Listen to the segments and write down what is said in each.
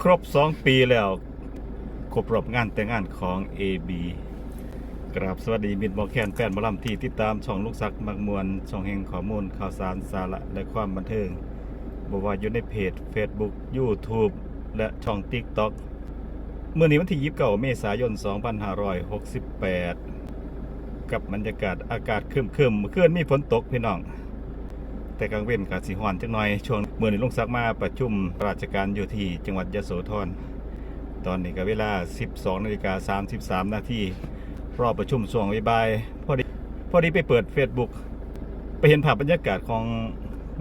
ครบ2 ปีแล้วครบรอบงานแต่งงานของ AB กราบสวัสดีมิตรหมอแคนแฟนหมอลำที่ติดตามช่องลูกซักมักมวลช่องแห่งข้อมูลข่าวสารสาระและความบันเทิงบ่ว่าอยู่ในเพจ Facebook YouTube และช่อง TikTok เมื่อนี้วันที่29 เมษายน 2568 กับบรรยากาศอากาศครึมๆเมื่อคืนมีฝนตกพี่น้องแต่กลางเว้นก็สิร้อนจักหน่อยช่วงเมื่อนี้ลุงซักมาประชุมราชการอยู่ที่จังหวัดยโสธรตอนนี้ก็เวลา 12:33 นาทีรอบประชุมช่วงบ่ายๆพอดีไปเปิด Facebook ไปเห็นภาพบรรยากาศของ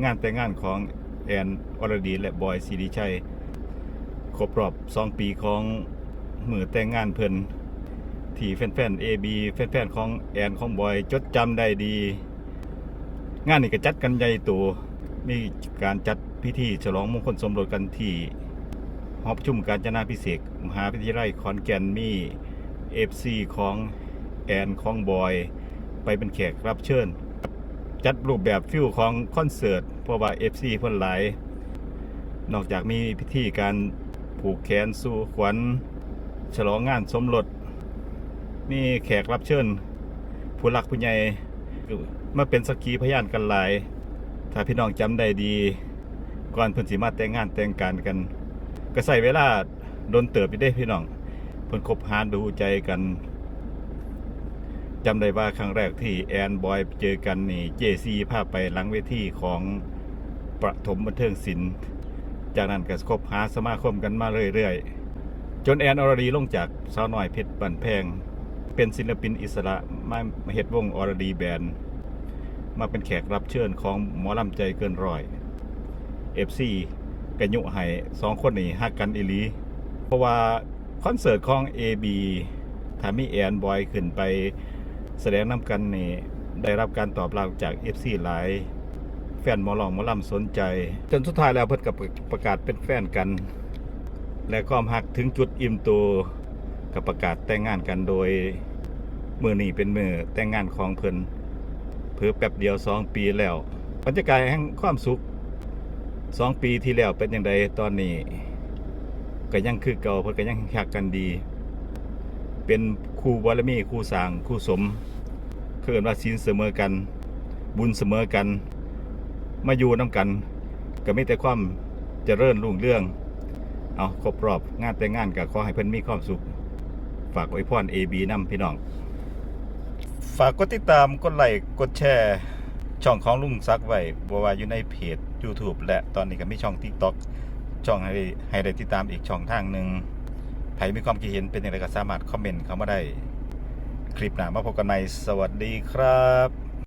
งานแต่งงานของแอนอรดีและบอยศิริชัยครบรอบ2 ปีของมือแต่งงานเพิ่นที่แฟนๆ AB แฟนๆของแอนของบอยจดจำได้ดีงานนี้ก็จัดกันใหญ่โตมีการจัดพิธีฉลองมงคลสมรสกันที่หอประชุมกาญจนาภิเษกมหาวิทยาลัยขอนแก่นมี FC ของแอนของบอยไปเป็นแขกรับเชิญจัดรูปแบบฟิลของคอนเสิร์ตเพราะว่า FC เพิ่นหลายนอกจากมีพิธีการผูกแขนสู่ขวัญฉลองงานสมรสมีแขกรับเชิญผู้หลักผู้ใหญ่มาเป็นสักขีพยานกันหลายถ้าพี่น้องจำได้ดีก่อนเพิ่นสิมาแต่งงานแต่งการกันก็ใส่เวลาโดนเติบอยู่ได้พี่น้องเพิ่นคบหาดูใจกันจำได้ว่าครั้งแรกที่แอนบอยเจอกันนี่เจซีพาไปหลังเวทีของประถมบันเทิงศิลป์จากนั้นก็คบหาสมาคมกันมาเรื่อยๆจนแอนอรดีลงจากสาวน้อยเพชรบันแพงเป็นศิลปินอิสระมาเฮ็ดวงอรดีแบนด์มาเป็นแขกรับเชิญของหมอลำใจเกินร้อย FC กระยุให้2 คนนี้ฮักกันอีหลีเพราะว่าคอนเสิร์ตของ AB ถ้ามีแอนบอยขึ้นไปแสดงนำกันนี่ได้รับการตอบรับจาก FC หลายแฟนหมอลำสนใจจนสุดท้ายแล้วเพิ่นก็ประกาศเป็นแฟนกันและความฮักถึงจุดอิ่มตัวกับประกาศแต่งงานกันโดยมื้อนี้เป็นมื้อแต่งงานของเพิ่นเพิ่งแป๊บเดียว2 ปีแล้วบรรยากาศแห่งความสุข2 ปีที่แล้วเป็นอย่างไรตอนนี้ก็ยังคือเก่าเพิ่นก็ยังฮักกันดีเป็นคู่บารมีคู่สร้างคู่สมคือกันว่าศีลเสมอกันบุญเสมอกันมาอยู่นำกันก็มีแต่ความเจริญรุ่งเรืองเอาครบรอบงานแต่งงานก็ขอให้เพิ่นมีความสุขฝากอวยพร AB นำพี่น้องฝากกดติดตามกดไลค์กดแชร์ช่องของลุงซักไว้บ่ว่าอยู่ในเพจ YouTube และตอนนี้ก็มีช่อง TikTok ช่องให้ได้ติดตามอีกช่องทางหนึ่งใครมีความคิดเห็นเป็นอย่างไรก็สามารถคอมเมนต์เข้ามาได้คลิปหน้ามาพบกันใหม่สวัสดีครับ